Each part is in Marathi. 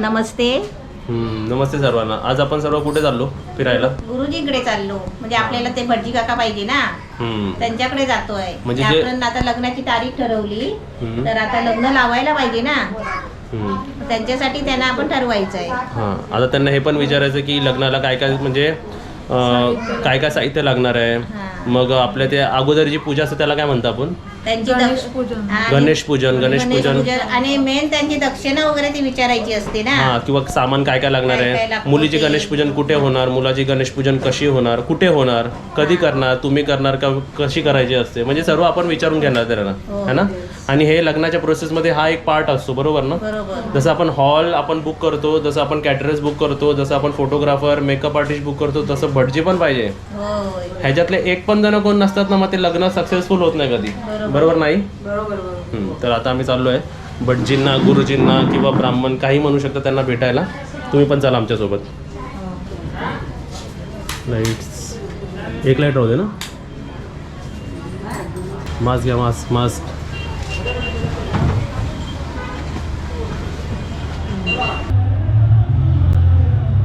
नमस्ते. नमस्ते सर्वांना. आज आपण सर्व कुठे चाललो फिरायला? गुरुजींकडे चाललो. म्हणजे आपल्याला ते भटजी काका पाहिजे ना, त्यांच्याकडे जातोय. म्हणजे आपण आता लग्नाची तारीख ठरवली, तर आता लग्न लावायला पाहिजे ना, त्यांच्यासाठी त्यांना आपण ठरवायचं आहे. आता त्यांना हे पण विचारायचं की लग्नाला काय काय म्हणजे काय काय साहित्य लागणार आहे. मग आपल्या ते अगोदर पूजा असते त्याला काय म्हणतो आपण? त्यांची गणेश पूजन आणि मेन त्यांची दक्षिणा वगैरे ती विचारायची असते ना. किंवा सामान काय काय लागणार आहे. मुलीची गणेश पूजन कुठे होणार, मुलाची गणेश पूजन कशी होणार, कुठे होणार, कधी करणार, तुम्ही करणार का, कशी करायची असते, म्हणजे सर्व आपण विचारून घेणार त्यांना, है ना. आणि हे लग्नाच्या प्रोसेसमध्ये हा एक पार्ट असतो, बरोबर ना. जसं आपण हॉल आपण बुक करतो, जसं आपण कॅटरर्स बुक करतो, जसं आपण फोटोग्राफर मेकअप आर्टिस्ट बुक करतो, तसं भटजी पण पाहिजे. ह्याच्यातले एक पण जण कोण नसतात ना, मग ते लग्न सक्सेसफुल होत नाही कधी, बरोबर नाही. तर आता आम्ही चाललो आहे भटजींना, गुरुजींना किंवा ब्राह्मण काही म्हणू शकता त्यांना भेटायला. तुम्ही पण चला आमच्यासोबत. लाईट्स एक लाईट राहू दे ना. मास्क घ्या, मास्क.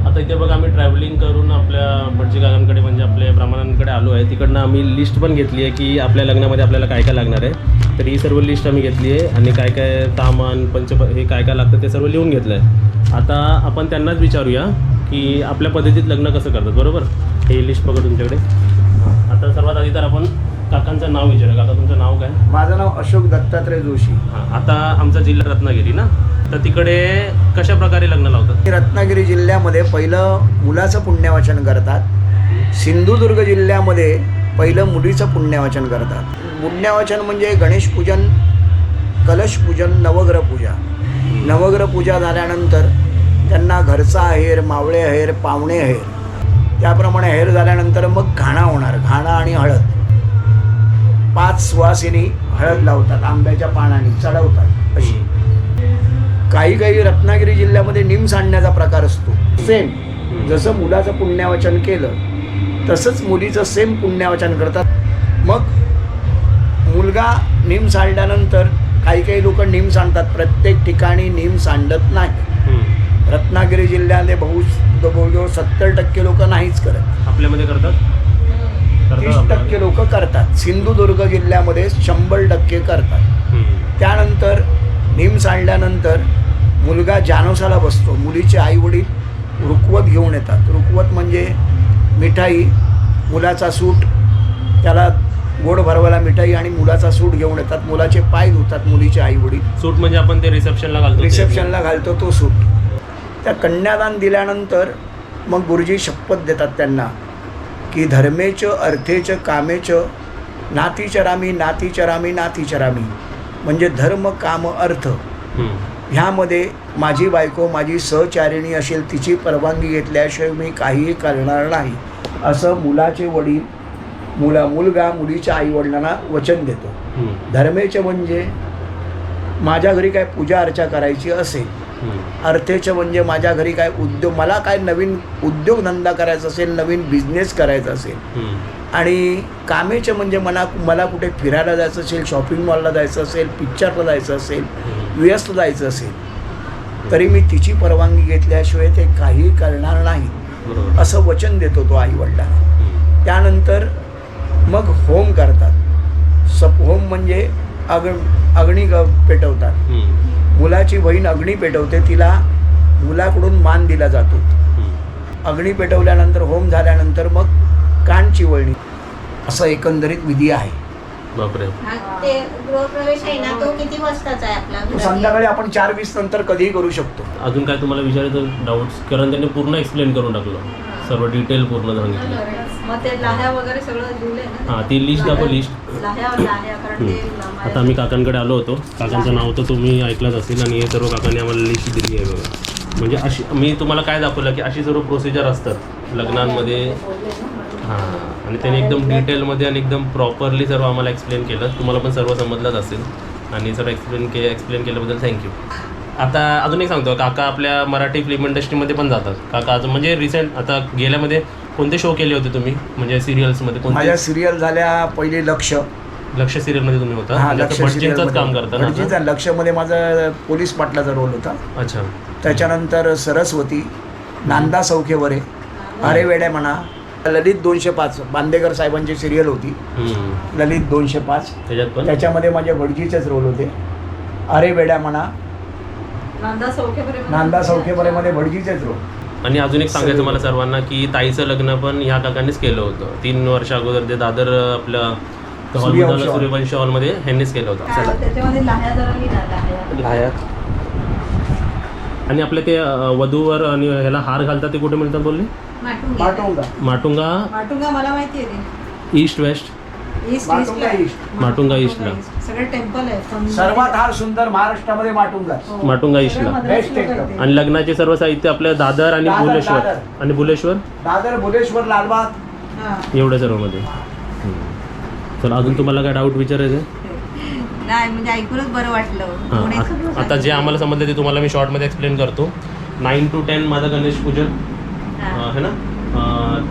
आता इथे बघा आम्ही ट्रॅव्हलिंग करून आपल्या भटजी काकांकडे म्हणजे आपल्या ब्राह्मणांकडे आलो आहे. तिकडनं आम्ही लिस्ट पण घेतली आहे की आपल्या लग्नामध्ये आपल्याला काय काय लागणार आहे. तर ही सर्व लिस्ट आम्ही घेतली आहे आणि काय काय सामान हे काय काय लागतं ते सर्व लिहून घेतलं आहे. आता आपण त्यांनाच विचारूया की आपल्या पद्धतीत लग्न कसं करतात, बरोबर. हे लिस्ट बघा तुमच्याकडे. आता सर्वात आधी तर आपण काकांचं नाव विचारूया. काका तुमचं नाव काय? माझं नाव अशोक दत्तात्रय जोशी. आता आमचा जिल्हा रत्नागिरी ना, तर तिकडे कशा प्रकारे लग्न लावतात? रत्नागिरी जिल्ह्यामध्ये पहिलं मुलाचं पुण्यवाचन करतात. सिंधुदुर्ग जिल्ह्यामध्ये पहिलं मुलीचं पुण्यवाचन करतात. पुण्यवाचन म्हणजे गणेश पूजन, कलश पूजन, नवग्रह पूजा. नवग्रह पूजा झाल्यानंतर त्यांना घरचा आहेर, मावळे आहेर, पाहुणे आहेर, त्याप्रमाणे आहेर झाल्यानंतर मग घाणा होणार. घाणा आणि हळद, 5 सुवासिनी हळद लावतात, आंब्याच्या पानाने चढवतात. अशी काही रत्नागिरी जिल्ह्यामध्ये निम सांडण्याचा प्रकार असतो. सेम जसं मुलाचं पुण्यवाचन केलं तसंच मुलीचं सेम पुण्यवाचन करतात. मग मुलगा निम सांडल्यानंतर काही लोक निम सांडतात. प्रत्येक ठिकाणी निम सांडत नाही. रत्नागिरी जिल्ह्यामध्ये बहुजो 70% लोक नाहीच करत. आपल्यामध्ये करतात, 30% लोक करतात. सिंधुदुर्ग जिल्ह्यामध्ये 100% करतात. त्यानंतर निम सांडल्यानंतर मुलगा जानोसाला बसतो. मुलीचे आईवडील रुखवत घेऊन येतात. रुखवत म्हणजे मिठाई, मुलाचा सूट, त्याला गोड भरवायला मिठाई आणि मुलाचा सूट घेऊन येतात. मुलाचे पाय धुतात मुलीचे आईवडील. सूट म्हणजे आपण ते रिसेप्शनला घालतो तो सूट. त्या कन्यादान दिल्यानंतर मग गुरुजी शपथ देतात त्यांना की धर्मेच अर्थेच कामेच नातीचरामी नातीचरामी नातीचरामी. म्हणजे धर्म, काम, अर्थ ह्यामध्ये माझी बायको माझी सहचारिणी असेल, तिची परवानगी घेतल्याशिवाय मी काहीही करणार नाही, असं मुलाचे वडील मुलगा मुलीच्या आईवडिलांना वचन देतो. धर्मेचे म्हणजे माझ्या घरी काय पूजा अर्चा करायची असेल. अर्थेचे म्हणजे माझ्या घरी काय मला काय नवीन उद्योगधंदा करायचा असेल, नवीन बिझनेस करायचा असेल. आणि कामेचे म्हणजे मला कुठे फिरायला जायचं असेल, शॉपिंग मॉलला जायचं असेल, पिक्चरला जायचं असेल, व्यस्त जायचं असेल, तरी मी तिची परवानगी घेतल्याशिवाय ते काही करणार नाही, असं वचन देतो तो आईवडिलांना. त्यानंतर मग होम करतात. होम म्हणजे अग्नी पेटवतात. मुलाची बहीण अग्नी पेटवते, तिला मुलाकडून मान दिला जातो. अग्नी पेटवल्यानंतर होम झाल्यानंतर मग कान चिवळणी, असं एकंदरीत विधी आहे. बापरे. ते गृहप्रवेश आहे ना, तो किती वाजताचा आहे आपला? संध्याकाळी आपण 4:20 नंतर कधीही करू शकतो. अजून काय तुम्हाला विचारायचं डाऊट्स? कारण त्यांनी पूर्ण एक्सप्लेन करून टाकलं, सर्व डिटेल पूर्ण सांगितलं. मग ते लाह्या वगैरे सगळं दिले ना. ती लिस्ट दाखव, लिस्ट. लाह्या कारण ते आता आम्ही काकांकडे आलो होतो. काकांचं नाव तर तुम्ही ऐकलंच असेल आणि हे सर्व काकांनी आम्हाला लिस्ट दिली आहे बघा. म्हणजे अशी मी तुम्हाला काय दाखवलं की अशी सर्व प्रोसिजर असतात लग्नांमध्ये. आणि त्यांनी एकदम डिटेलमध्ये आणि एकदम प्रॉपरली सर्व आम्हाला एक्सप्लेन केलं. तुम्हाला पण सर्व समजलंच असेल आणि सर्व एक्सप्लेन केल्याबद्दल थँक्यू. आता अजून एक सांगतो, काका आपल्या मराठी फिल्म इंडस्ट्रीमध्ये पण जातात. काका अजून म्हणजे रिसेंट आता गेल्यामध्ये कोणते शो केले होते तुम्ही, म्हणजे सिरियल्समध्ये कोणते? माझ्या सिरियल झाल्या पहिले लक्ष सिरियलमध्ये तुम्ही होता. भटजींचंच काम करता ना? लक्षमध्ये माझा पोलीस पाटलाचा रोल होता. अच्छा. त्याच्यानंतर सरस्वती, नांदा सौख्यवरे, अरे वेड्या म्हणा, ललित 205 बांदेकर साहेबांची सिरियल होती ललित 205, त्याच्यात पण त्याच्यामध्ये माझे भटजीचेच रोल होते. अरे वेड्या म्हणा, नांदा सौख्यवरेमध्ये भटजीचेच रोल. आणि अजून एक सांगायचं मला सर्वांना की ताईचं लग्न पण ह्या काकांनीच केलं होतं 3 वर्ष अगोदर. ते दादर आपलं सूर्यवंश हॉलमध्ये ह्यांनीच केलं होतं. त्याच्यामध्ये लाह्या जरा लिहिला लाह्या. आणि आपले ते वधूवर आणि ह्याला हार घालतात ते कुठे मिळतात बोलले? माटुंगा. माटुंगा माटुंगा मला माहिती आहे ते. East west. Matunga east. Matunga ईस्टला सगळे टेम्पल आहे. सर्वात हार सुंदर महाराष्ट्रामध्ये माटुंगा. माटुंगा ईस्टला. बेस्ट एकदम. आणि लग्नाचे सर्व साहित्य आपल्या दादर आणि दादर, भुलेश्वर. दादर. आणि भुलेश्वर दादर, भुलेश्वर, लालबाग. हा. एवढं सर्व मध्ये. तर अजून तुम्हाला काय डाऊट विचारायचं? नाही म्हणजे ऐकूनच बरं वाटलं. हां, कोणी सगळं आता सांगितलं. जे आम्हाला समजलं ते तुम्हाला मी शॉर्टमध्ये एक्सप्लेन करतो. 9 to 10 माझं गणेश पूजन हां. है ना.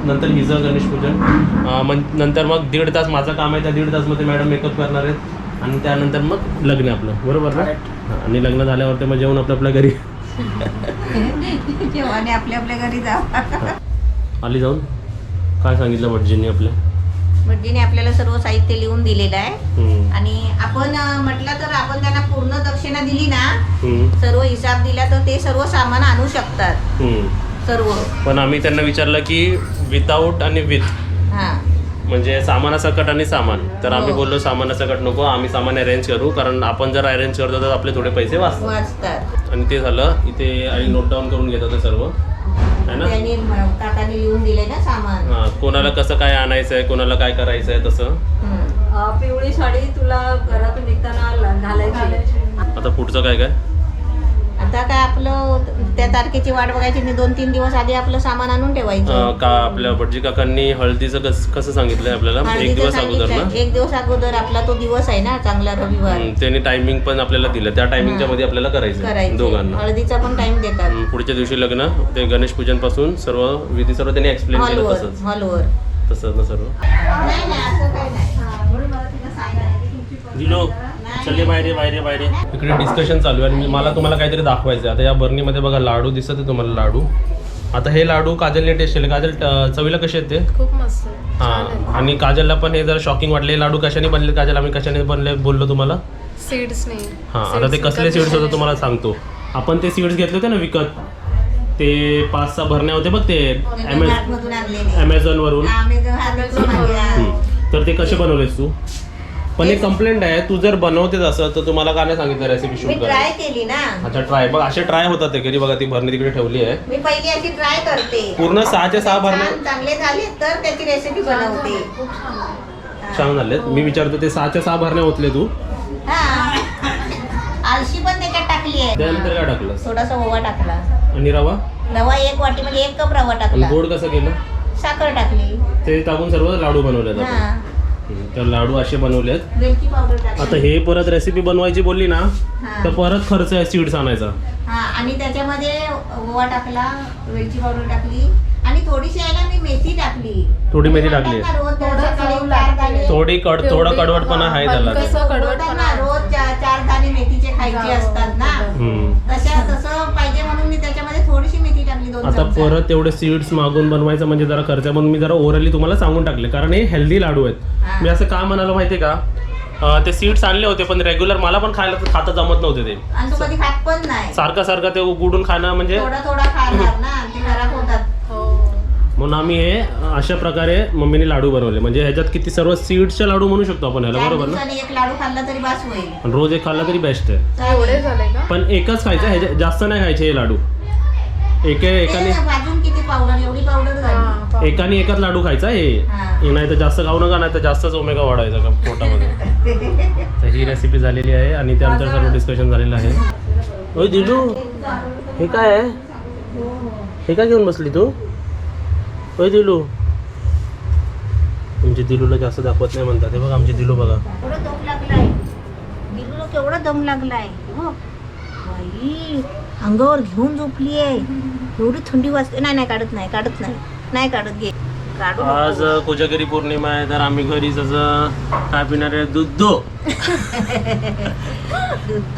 नंतर हिचं गणेश पूजन, नंतर मग 1.5 तास माझं काम आहे. त्या 1.5 तासमध्ये मॅडम मेकअप करणार आहेत आणि त्यानंतर मग लग्न आपलं, बरोबर ना. हां, आणि लग्न झाल्यावर ते मग जेवण आपल्या घरी जेव्हा आपल्या आपल्या घरी जा. आली जाऊन काय सांगितलं भटजींनी आपल्या? भटजीने आपल्याला सर्व साहित्य लिहून दिलेलं आहे. हम्म, आणि आपण म्हटलं तर आपण त्यांना पूर्ण दक्षिणा दिली ना, हम्म, सर्व हिसाब दिला तर ते सर्व सामान आणू शकतात हम्म. सर्व. पण आम्ही त्यांना विचारलं की विदाऊट आणि विथ, हा म्हणजे सामानासकट आणि सामान. तर आम्ही हो. बोललो सामानासकट नको, आम्ही सामान अरेंज करू, कारण आपण जर अरेंज करतो तर आपले थोडे पैसे वाचतात. वाचतात. आणि ते झालं. इथे आई नोट डाऊन करून घेतात ते सर्व, है ना. त्यांनी काकाने लिहून दिले ना सामान. हां, कोणाला कसं काय आणायचं आहे, कोणाला काय करायचं आहे तसं. हम्म. पिवळी साडी तुला घरातून निघताना घालायची. आता पुढचं काय काय? आता काय आपलं त्या तारखेची वाट बघायची नाही, 2-3 दिवस आधी आपलं सामान आणून ठेवायचं. का आपल्या भटजी काकांनी हळदीचं कसं सांगितलंय आपल्याला? एक हळदीचं दिवस अगोदर ना. सांगितलंय. 1 दिवस अगोदर आपला तो दिवस आहे ना, चांगला रविवार. त्यांनी टायमिंग पण आपल्याला दिलं, त्या टायमिंगच्या मध्ये आपल्याला करायचं दोघांना. हळदीचा पण टाइम देतात. पुढच्या दिवशी लग्न, ते गणेश पूजन पासून सर्व विधी सर्व त्यांनी एक्सप्लेन केलं. हॉलवर तसंच हॉलवर तसंच ना सर्व. नाही नाही असं काही नाही. दिलो चले बाहेर बाहेर बाहेर. इकडे डिस्कशन चालू आहे आणि मला तुम्हाला काहीतरी दाखवायचं आहे. आता या बर्नीमध्ये बघा लाडू दिसत आहे तुम्हाला, लाडू. आता हे लाडू काजलने टेस्ट केले. काजल चवीला कसे आहेत ते? खूप मस्त. हां, आणि काजलला पण हे जरा शॉकिंग वाटले. हे लाडू कशाने बनले काजल? आम्ही कशाने बनले बोललो तुम्हाला? सीड्स नाही. हां, आता ते कसले सीड्स होते तुम्हाला सांगतो. आपण ते सीड्स घेतले होते ना विकत, ते 5-6 भरण्या होते बघ, ते मधून आणलेले. ॲमेझॉनवरून. आम्ही तर ते कसे बनवलेस तू? पण एक कंप्लेंट आहे, तू जर बनवतेच असं तर तुम्हाला का नाही सांगितलं रेसिपी शूट मी करायला? ट्राय केली ना. अच्छा, ट्राय बघ. असे ट्राय होतात ते घरी. बघा ती भरणी तिकडे ठेवली आहे. मी पहिली अशी ट्राय करते. पूर्ण 6च्या 6 भरण्या छान चांगले झाले तर त्याची रेसिपी बनवते. छान झालेत. मी विचारतो ते 6च्या 6 भरण्या होतले तू? हा आळशी पण त्याच्यात टाकली आहे. त्यानंतर काय टाकलं? थोडासा ओवा टाकला. आणि रवा? रवा 1 वाटी म्हणजे 1 कप रवा आणि टाकला. गोड कसं केलं? साखर टाकली. ते टाकून सर्व लाडू बनवले जातात. हा तर लाडू असे बनवलेत. वेलची पावडर टाकली. आता हे परत रेसिपी बनवायची बोलली ना हा. तर परत खर्च आहे सीड्स आणायचा. हा आणि त्याच्यामध्ये ओवा टाकला, वेलची पावडर टाकली आणि थोडीशी यायला मी मेथी टाकली. थोडी मेथी टाकली. रोज थोडं दाणे. थोडा कडवटपणा आहे त्याला. कसं कडवटपणा? रोज 4 दाणे मेथीचे खायचे असतात ना, तसं पाहिजे म्हणून मी त्याच्यामध्ये थोडीशी मेथी टाकली. 2 आता चमचा. परत तेवढे सीड्स मागून बनवायचं म्हणजे जरा खर्च आहे, म्हणून मी जरा ओरली तुम्हाला सांगून टाकले, कारण हे हेल्दी लाडू आहेत. हा. मी असं का म्हणालो माहितीये का, ते सीड्स आणले होते पण रेग्युलर मला पण खाता जमत नव्हते ते. आणि तू कधी खात पण नाही. सारखं ते उकडून खाणं म्हणजे, थोडा खाणार ना, ते खराब होतात. म्हणून आम्ही हे अशा प्रकारे मम्मीने लाडू बनवले. म्हणजे ह्याच्यात किती सर्व सीड्सचे लाडू म्हणू शकतो आपण ह्याला, 4 बरोबर ना. दिवसांनी 1 लाडू खाल्ला तरी बास होईल. पण रोज एक खाल्ला तरी बेस्ट आहे. एवढे झाले का? पण एकच खायचं, ह्याच्या जास्त नाही खायचे हे लाडू. एकाने भाजून किती पावडर, एवढी पावडर झाली. एकाने एकच लाडू खायचा हा. हे नाही तर जास्त खाऊ नका, नाही तर जास्तच ओमेगा वाढवायचा का पोटामध्ये. तर ही रेसिपी झालेली आहे आणि ते आमचं सर्व डिस्कशन झालेलं आहे. ओय दिलू, हे काय आहे? हे काय घेऊन बसली तू? ओय दिलू, तुमची दिलूला जास्त दाखवत नाही म्हणतात. हे बघा आमची दिलू बघा. केवढा दम लागलाय दिलूला, केवढा दम लागलाय. हो बाई, अंगावर घेऊन झोपली आहे. एवढी थंडी वाजते. नाही काढत नाही, घे. काढू आज कोजागिरी पौर्णिमा आहे तर आम्ही घरीच असं काय पिणार आहे दूध दूध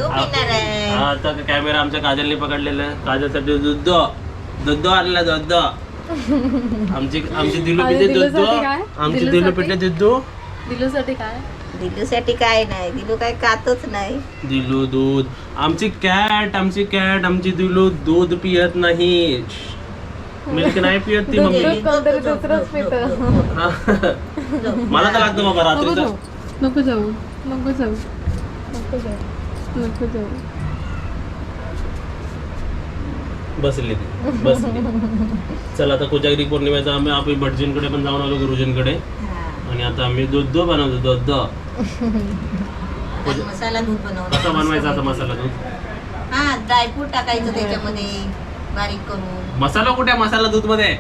पिणार आहे. आता कॅमेरा आमच्या काजलने पकडलेला आहे. काजलसाठी दूध आणला दूध आमची दिलू पिते दूध आमची दिलू पिते दूध दिलूसाठी काय? दिलूसाठी काय नाही, दिलू काय खातच नाही. दिलू दूध आमची कॅट आमची दिलू दूध पियत नाही. मिल्क नाही पियत ती मम्मी. कोणतरी दुसरंच पितं. मला तर लागतं बाबा रात्रीचं. नको जाऊ. बसली ती बसली. चला आता कोजागिरी पौर्णिमेचा आम्ही भटजींकडे पण जाऊन आलो गुरुजींकडे आणि आता आम्ही दूध बनवतो दूध. आज मसाला दूध बनवतो. कसा बनवायचा आता मसाला दूध? हा, ड्रायफ्रूट टाकायचं त्याच्यामध्ये बारीक करून. मसाला कुठे आहे? मसाला दूध मध्ये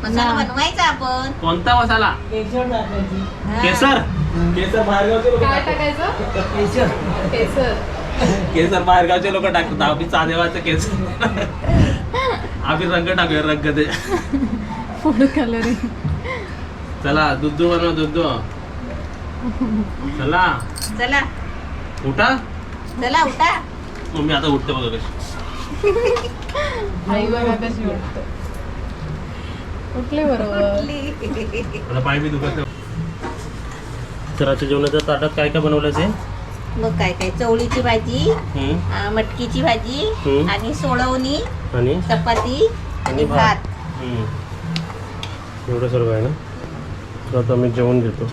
मसाला बनवायचा आपण. कोणता मसाला? हा. केसर बाहेरगावचे लोक काय टाकायचं? केसर बाहेरगावचे लोक टाकतात. आम्ही चांदेवाचं केसर आम्ही रंग टाकूया रंग ते. Food colouring. चला दूध बनवा दूध. चला चला उठा. उठा. मम्मी आता उठते बघा कशी. आई बघा कशी वाटतं. उठले बरोबर. आता पाय बी दुखत नाही. तर आता जेवणाच्या ताटात काय काय बनवलं आहे? मग काय चवळीची भाजी, मटकीची भाजी आणि सोळवणी आणि चपाती आणि भात. एवढं सर्व आहे ना. तर आता मी जेवण घेतो.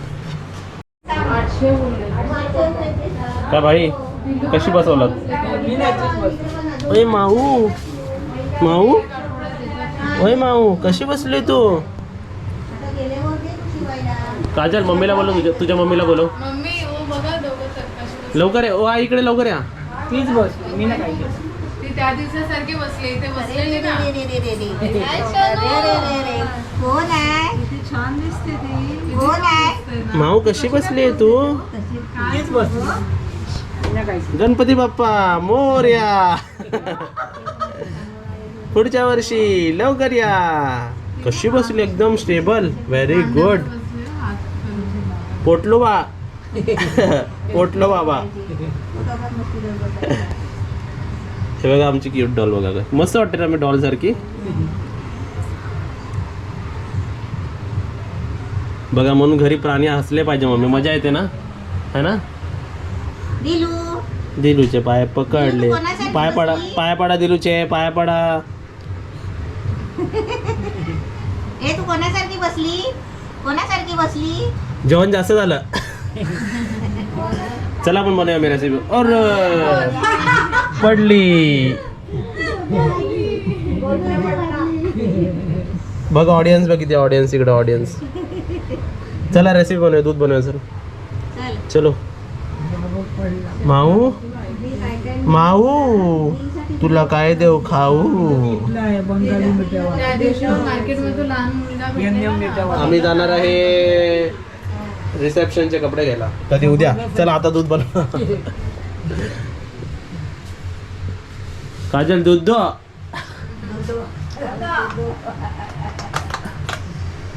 800 बोलले. का भाई कशी बसवलात? ओय माऊ माऊ कशी बसली तू? काजल मम्मीला बोलव. तुझ्या मम्मीला बोलव. मम्मी ओ बघा दोघं तर कशी लवकर आहे. ओ आई इकडे लवकर या. ती त्या दिवसासारखी बसली इथे बसलेली ना. कोण आहे? छान दिसते ती. कोण आहे? माऊ कशी बसली आहे तू? गणपती बाप्पा मोरया. पुढच्या वर्षी लवकर या. कशी बसली एकदम स्टेबल. Very good. पोटलो बाबा. हे बघा आमची क्यूट डॉल बघा. मस्त वाटते ना मी डॉल सारखी. बघा म्हणून घरी प्राणी हसले पाहिजे मम्मी. मजा येते ना है ना. दिलूचे पाय पकडले. पाय पडा दिलूचे पाय पडा. ए तू कोणासारखी बसली? जेवण जास्त झालं. चला आपण बनवूया मी रेसिपी. और पडली बघा ऑडियन्स बघितली. ऑडियन्स इकडे ऑडियन्स. चला रेसिपी बनवूया. दूध बनवूया सर. चलो माऊ तुला काय देऊ खाऊ? त्या दिवशी मार्केटमध्ये तो लहान मुलगा भेटलेला. आम्ही जाणार आहे रिसेप्शनचे कपडे घ्यायला. कधी उद्या. चला आता दूध बनव. काजल दूध दो.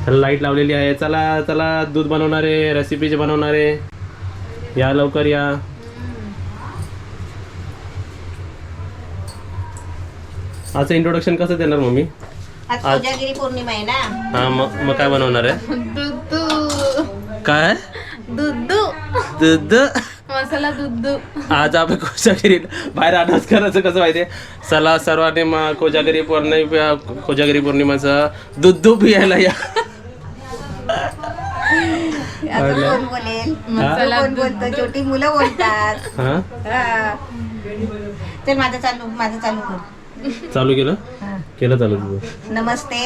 लाईट लावलेली आहे. चला दूध बनवणारे रेसिपीचे बनवणारे या लवकर या. आज इंट्रोडक्शन कसं देणार मम्मी? आज कोजागिरी पौर्णिमा आहे ना. हा मग काय बनवणार आहे? दूध काय? दूध मसाला दूध. आज आपण कोजागिरी बाहेर अनाज करायचं कसं माहितीये. चला सर्वांनी कोजागिरी पौर्णिमाचा दूध पियायला या. कोण बोलेल? कोण बोलतो? छोटी मुलं बोलतात. हा तर माझं चालू कर. चालू केलं चालू तुझं. नमस्ते.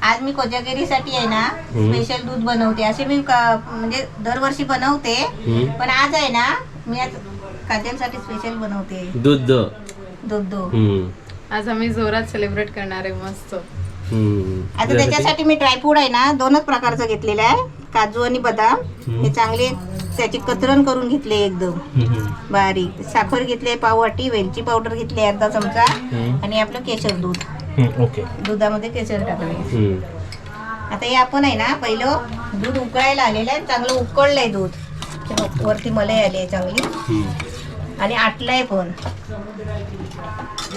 आज मी कोजागिरीसाठी आहे ना स्पेशल दूध बनवते. असे मी म्हणजे दरवर्षी बनवते पण आज आहे ना मी आज काजलसाठी स्पेशल बनवते दूध. आज आम्ही जोरात सेलिब्रेट करणार आहे मस्त. आता त्याच्यासाठी मी ड्रायफ्रूट आहे ना 2च प्रकारचं घेतलेलं आहे. काजू आणि बदाम हे चांगले त्याची कतरण करून घेतले एकदम बारीक. साखर घेतली पाव वाटी. वेलची पावडर घेतली अर्धा चमचा आणि आपलं केशर दूध. ओके. दुधामध्ये केशर टाकले. आता हे आपण आहे ना पहिलं दूध उकळायला आलेलं आहे, चांगलं उकळलंय दूध. हे बघ, वरती मलाई आली आहे चांगली आणि आटलंय पण.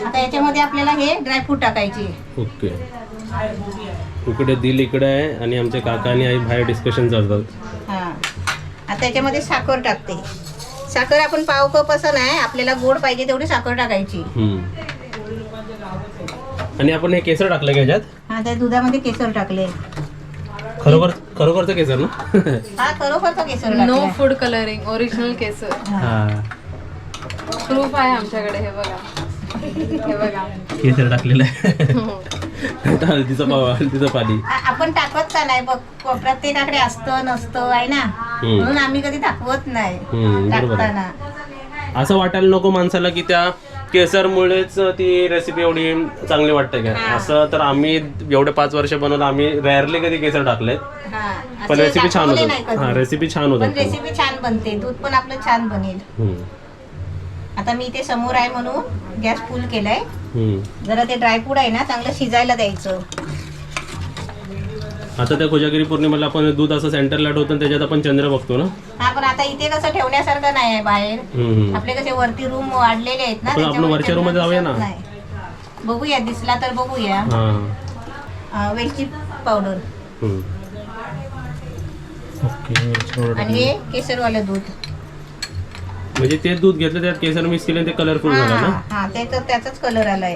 आता याच्यामध्ये आपल्याला हे ड्रायफ्रूट टाकायचे. ओके. इकडे दिल इकडे आहे आणि आमचे काका आणि आई बाहेर डिस्कशन चालतात. हा, आता याच्यामध्ये साखर टाकते. साखर आपण पाव कप असं नाही, आपल्याला गोड पाहिजे तेवढी साखर टाकायची. आणि आपण हे केसर टाकलं का ह्याच्यात? हा, त्या दुधामध्ये केसर टाकले. खरोखरचं केसर ना? हा, खरोखरचा केसर नो टाकलाय. फूड कलरिंग, ओरिजिनल केसर. हा, प्रूफ आहे आमच्याकडे. हे बघा, हे बघा. केसर टाकलेलं आहे. हळदीचं पाणी. आपण टाकत का नाही बघ, प्रत्येकाकडे असतं नसतं आहे ना, म्हणून आम्ही कधी दाखवत नाही बरोबर आहे. टाकताना. असं वाटायला नको माणसाला की त्या केसरमुळेच ती रेसिपी एवढी चांगली वाटते का. असं तर आम्ही एवढे 5 वर्ष बनवलं, आम्ही रेअरली कधी केसर टाकलेत. हा, पण असे रेसिपी छान दाखवले होतात. नाही कधी. हा, रेसिपी छान पण होतात. रेसिपी छान बनते, दूध पण आपलं छान बनेल. आता मी इथे समोर आहे म्हणून गॅस फुल केलाय. जरा ते ड्रायफ्रूट आहे ना चांगलं शिजायला द्यायचं. आता त्या कोजागिरी पौर्णिमेला आपण दूध असं सेंटरला ठेवतो आणि त्याच्यात आपण चंद्र बघतो ना. हा, पण आता इथे कसं ठेवण्यासारखं नाही आहे बाहेर. आपले कसे वरती रूम वाढलेले आहेत ना, आपण त्याच्यामुळे वरच्या रूम मध्ये जाऊया ना. नाही. बघूया, दिसला तर बघूया. वेलची पावडर आणि हे केसरवालं दूध. म्हणजे ते दूध घेतलं त्यात केसर मिक्स केलं ते कलरफुल झालं ना. हा, त्याचाच कलर आलाय.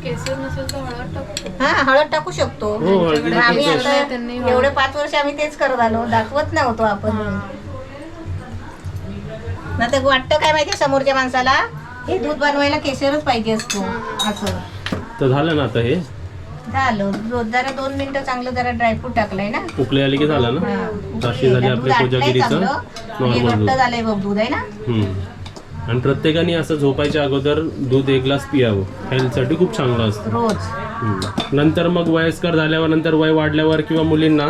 केसर नसेल तर हळद टाकू. हा, हळद टाकू शकतो. हो, हळदीची पण आम्ही पेस्ट. आता त्यांनी एवढे 5 वर्ष आम्ही तेच करत आलो, दाखवत नव्हतो आपण. ना तर वाटतं काय माहिती समोरच्या माणसाला, हे दूध बनवायला केसरच पाहिजे असतो असं. तर झालं ना आता हे झालं. जरा 2 मिनिटं चांगलं जरा ड्रायफ्रूट टाकलंय ना. उकळी आली की झालं ना. हा, अशी झाली आपली दूध आटलंय कोजागिरीचं चांगलं. हे नॉर्मल घट्ट दूध. झालंय बघ दूध आहे ना. आणि प्रत्येकाने असं झोपायच्या अगोदर दूध 1 ग्लास पियावं. हेल्थसाठी खूप चांगलं असतं. रोज. नंतर मग वयस्कर झाल्यावर, नंतर वय वाढल्यावर किंवा मुलींना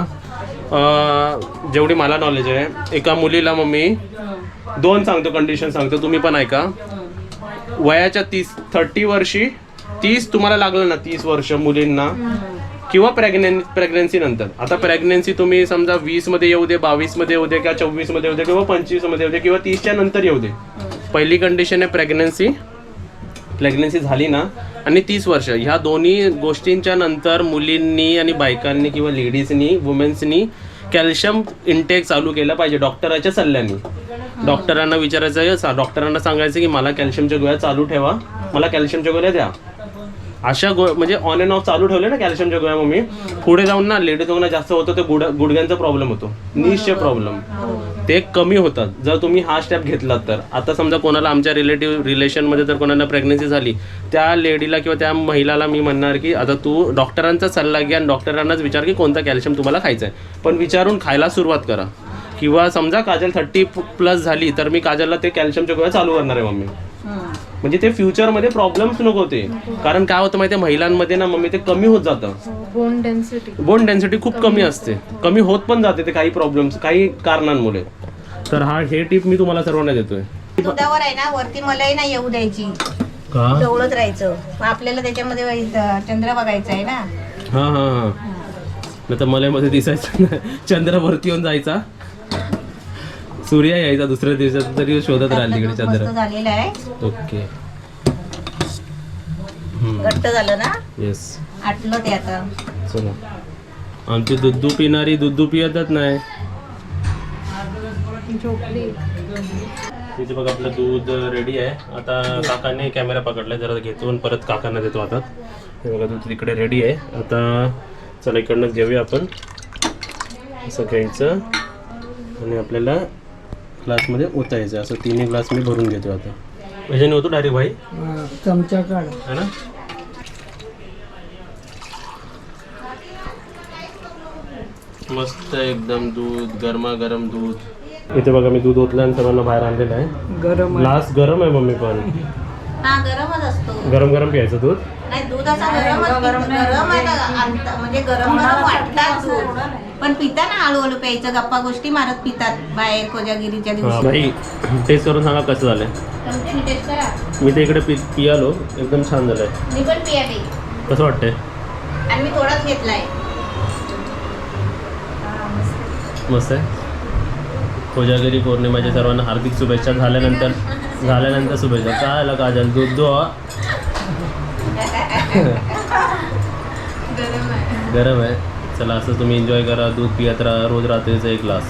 जेवढी मला नॉलेज आहे, एका मुलीला मग मी 2 सांगतो कंडिशन सांगतो, तुम्ही पण ऐका. वयाच्या 30 वर्षी 30 तुम्हाला लागलं ना, 30 वर्ष मुलींना किंवा प्रेग्नेन्सी नंतर. आता प्रेग्नेन्सी तुम्ही समजा 20 मध्ये येऊ दे, 22 मध्ये येऊ दे, किंवा 24 मध्ये येऊ दे, किंवा 25 मध्ये येऊ दे, किंवा 30च्या नंतर येऊ दे. पहिली कंडिशन आहे प्रेग्नेन्सी झाली ना आणि 30 वर्ष, ह्या दोन्ही गोष्टींच्या नंतर मुलींनी आणि बायकांनी किंवा लेडीजनी वुमेन्सनी कॅल्शियम इंटेक चालू केलं पाहिजे डॉक्टराच्या सल्ल्याने. डॉक्टरांना विचारायचं, डॉक्टरांना सांगायचं की मला कॅल्शियमच्या गोळ्या चालू ठेवा, मला कॅल्शियमच्या गोळ्या द्या. अशा म्हणजे ऑन अँड ऑफ चालू ठेवले ना कॅल्शियमच्या गोळ्या, मग मी पुढे जाऊन ना लेडीज लोकांना जास्त होतं ते गुडघ्यांचा प्रॉब्लेम होतो, नीजचे प्रॉब्लेम ते कमी होतात जर तुम्ही हा स्टेप घेतलात तर. आता समजा कोणाला आमच्या रिलेशनमध्ये जर कोणाला प्रेग्नन्सी झाली, त्या लेडीला किंवा त्या महिलाला मी म्हणणार की आता तू डॉक्टरांचा सल्ला घ्या आणि डॉक्टरांनाच विचार की कोणता कॅल्शियम तुम्हाला खायचा आहे, पण विचारून खायला सुरुवात करा. किंवा समजा काजल 30+ झाली तर मी काजलला ते कॅल्शियमच्या गोळ्या चालू करणार आहे मम्मी, म्हणजे ते फ्युचरमध्ये प्रॉब्लेम्स नको होते. कारण काय होतं माहिती आहे, महिलांमध्ये ना मम्मी ते कमी होत जातं. बोन डेन्सिटी खूप कमी असते, कमी होत पण जाते ते काही प्रॉब्लेम्स काही कारणांमुळे. तर हे टिप मी तुम्हाला सर्वांना देतोय. दुधावर आहे ना वरती मलाई नाही येऊ द्यायची, का ढवळत राहायचं. मग आपल्याला त्याच्यामध्ये चंद्र बघायचा आहे ना. हां हां हां, नाही तर मलामध्ये दिसायचं चंद्र वरती येऊन जायचा, सूर्य यायचा दुसऱ्या दिवसात तरी शोधत राहिली तिकडे चंद्र. मस्त झालेलं आहे. ओके, घट्ट झालं ना. येस, आटलं ते आता. चला. आमची दुधू पिणारी दुधू पियतच नाही. इथे बघा आपलं दूध रेडी आहे. आता काकांनी कॅमेरा पकडलाय, जरा घेतो आणि परत काकांना देतो हातात. हे बघा दूध तिकडे रेडी आहे. आता चला इकडनं घेऊया आपण, असं घ्यायचं आणि आपल्याला ग्लासमध्ये ओतायचं. असं 3 ग्लास मी भरून घेतो. आता याच्याने होतो डायरेक्ट भाई चमचा काढ है ना. मस्त एकदम दूध, गरमागरम दूध. इथे बघा मी दूध ओतलं आणि सर्वांना बाहेर आणलेलं आहे. गरम ग्लास गरम आहे मम्मी, पण हा गरमच असतो. गरम गरम प्यायचं दूध. नाही दूध असं गरम म्हणजे गरम वाटतात दूध, पण पिता ना हळूहळू प्यायचं, गप्पा गोष्टी मारत पितात बाहेर कोजागिरीच्या दिवशी. भाई टेस्ट करून सांगा कसं झालंय. टेस्ट करा. मी ते इकडे पियालो, एकदम छान झालंय. मी पण पियाली. कसं वाटतंय? आणि मी थोडाच घेतलाय. मस्त आहे. कोजागिरी पौर्णिमेच्या सर्वांना हार्दिक शुभेच्छा. झाल्यानंतर शुभेच्छा. काय आला काजल दूध दो गरम आहे. गरम आहे. चला असं तुम्ही एन्जॉय करा, दूध पियत राहा रोज रात्रीचा 1 ग्लास.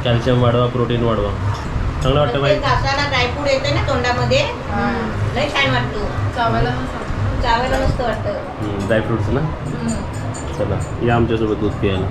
कॅल्शियम वाढवा, प्रोटीन वाढवा. चांगलं वाटतं बाई. घासाला ड्रायफ्रूट येते ना तोंडामध्ये, लय छान वाटतो. चावायला मस्त. चावायला मस्त वाटतं. ड्रायफ्रुट्स ना. चला या आमच्यासोबत दूध पियायला.